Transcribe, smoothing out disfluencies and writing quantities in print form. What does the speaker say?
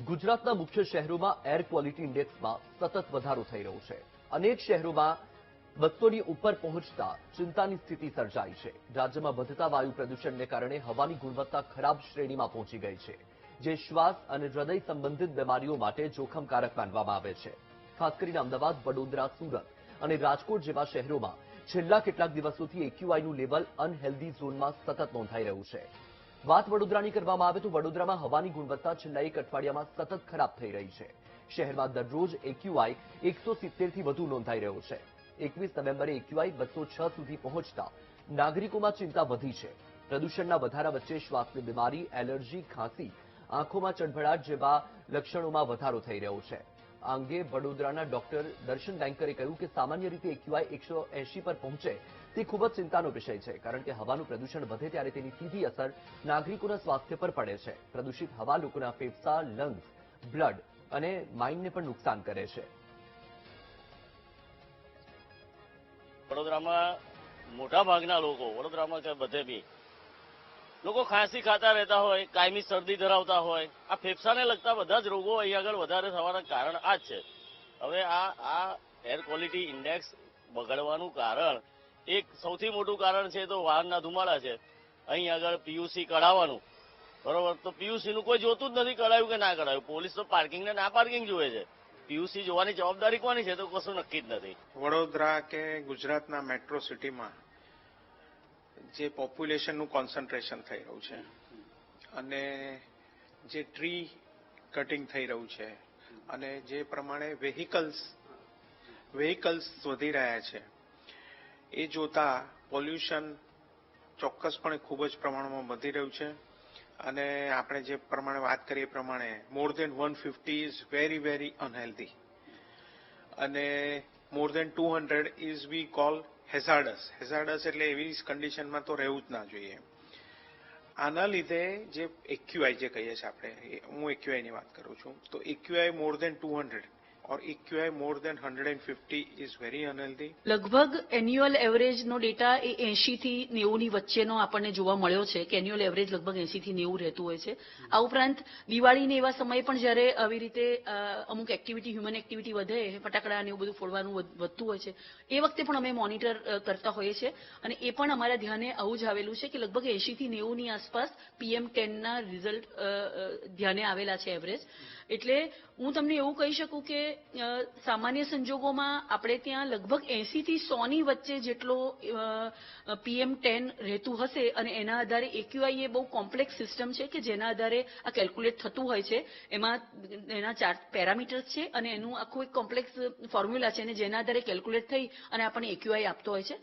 ગુજરાતના મુખ્ય શહેરોમાં એર ક્વોલિટી ઇન્ડેક્સમાં સતત વધારો થઈ રહ્યો છે। અનેક શહેરોમાં 200ની ઉપર પહોંચતા ચિંતાની સ્થિતિ સર્જાઈ છે। રાજ્યમાં વધતા વાયુ પ્રદૂષણને કારણે હવાની ગુણવત્તા ખરાબ શ્રેણીમાં પહોંચી ગઈ છે, જે શ્વાસ અને હૃદય સંબંધિત બીમારીઓ માટે જોખમકારક માનવામાં આવે છે। ખાસ કરીને અમદાવાદ, વડોદરા, સુરત અને રાજકોટ જેવા શહેરોમાં છેલ્લા કેટલાક દિવસોથી એક્યુઆઈનું લેવલ અનહેલ્ધી ઝોનમાં સતત નોંધાઈ રહ્યું છે। વાત વડોદરાની કરવામાં આવે તો વડોદરામાં હવાની ગુણવત્તા છેલ્લા એક અઠવાડિયામાં સતત ખરાબ થઈ રહી છે। શહેરમાં દરરોજ એક્યુઆઈ 170થી વધુ નોંધાઈ રહ્યો છે। 21 નવેમ્બરે એક્યુઆઈ 206 સુધી પહોંચતા નાગરિકોમાં ચિંતા વધી છે। પ્રદૂષણના વધારા વચ્ચે શ્વાસની બીમારી, એલર્જી, ખાંસી, આંખોમાં ચળભળાટ જેવા લક્ષણોમાં વધારો થઈ રહ્યો છે। આ અંગે વડોદરાના ડોક્ટર દર્શન બેંકરે કહ્યું કે સામાન્ય રીતે એક્યુઆઈ 180 પર પહોંચે તે ખૂબ જ ચિંતાનો વિષય છે, કારણ કે હવાનું પ્રદૂષણ વધે ત્યારે તેની સીધી અસર નાગરિકોના સ્વાસ્થ્ય પર પડે છે। પ્રદૂષિત હવા લોકોના ફેફસા, લંગ્સ, બ્લડ અને માઇન્ડને પણ નુકસાન કરે છે। વડોદરામાં મોટા ભાગના લોકો, વડોદરામાં કે બધે બી લોકો ખાંસી ખાતા રહેતા હોય, કાયમી શરદી ધરાવતા હોય, આ ફેફસાને લગતા બધા જ રોગો અહીં આગળ વધારે થવાના કારણ આ જ છે। હવે આ એર ક્વોલિટી ઇન્ડેક્સ બગડવાનું કારણ એક સૌથી મોટું કારણ છે તો વાહનના ધુમાડા છે। અહીં આગળ પીયુસી કઢાવવાનું, બરોબર, તો પીયુસીનું કોઈ જોતું જ નથી કઢાયું કે ના કઢાયું। પોલીસ તો પાર્કિંગ ને ના પાર્કિંગ જુએ છે, પીયુસી જોવાની જવાબદારી કોની છે તો કશું નક્કી જ નથી। વડોદરા કે ગુજરાતના મેટ્રો સિટીમાં જે પોપ્યુલેશનનું કોન્સન્ટ્રેશન થઈ રહ્યું છે અને જે ટ્રી કટિંગ થઈ રહ્યું છે અને જે પ્રમાણે વેહિકલ્સ વધી રહ્યા છે એ જોતા પોલ્યુશન ચોક્કસપણે ખૂબ જ પ્રમાણમાં વધી રહ્યું છે। અને આપણે જે પ્રમાણે વાત કરીએ એ પ્રમાણે મોર દેન 150 ઇઝ વેરી વેરી અનહેલ્ધી અને મોર દેન 200 ઇઝ વી કોલ હેઝાર્ડસ એટલે એવી કન્ડિશનમાં તો રહેવું જ ના જોઈએ। આના લીધે જે એક્યુઆઈ જે કહીએ છીએ આપણે, હું એક્યુઆઈની વાત કરું છું, તો એક્યુઆઈ મોર દેન 200 और EQI more than 150 is very unhealthy। લગભગ એન્યુઅલ એવરેજનો ડેટા એ 80 થી 90 ની વચ્ચેનો આપણને જોવા મળ્યો છે કે એન્યુઅલ એવરેજ લગભગ 80 થી 90 રહેતું હોય છે। આ ઉપરાંત દિવાળીને એવા સમયે પણ જ્યારે આવી રીતે અમુક એક્ટિવિટી, હ્યુમન એક્ટિવિટી વધે, ફટાકડા ને એવું બધું ફોડવાનું વધતું હોય છે, એ વખતે પણ અમે મોનિટર કરતા હોઈએ છીએ અને એ પણ અમારા ધ્યાને આવું જ આવેલું છે કે લગભગ 80 થી 90 ની આસપાસ PM10ના રિઝલ્ટ ધ્યાને આવેલા છે એવરેજ। એટલે હું તમને એવું કહી શકું કે સામાન્ય સંજોગોમાં આપણે ત્યાં લગભગ 80 થી 100 ની વચ્ચે જેટલો PM10 રહેતું હશે અને એના આધારે એક્યુઆઈ એ બહુ કોમ્પ્લેક્સ સિસ્ટમ છે કે જેના આધારે આ કેલ્ક્યુલેટ થતું હોય છે। એમાં એના 4 પેરામીટર્સ છે અને એનું આખું એક કોમ્પ્લેક્સ ફોર્મ્યુલા છે અને જેના આધારે કેલ્ક્યુલેટ થઈ અને આપણને એક્યુઆઈ આપતો હોય છે।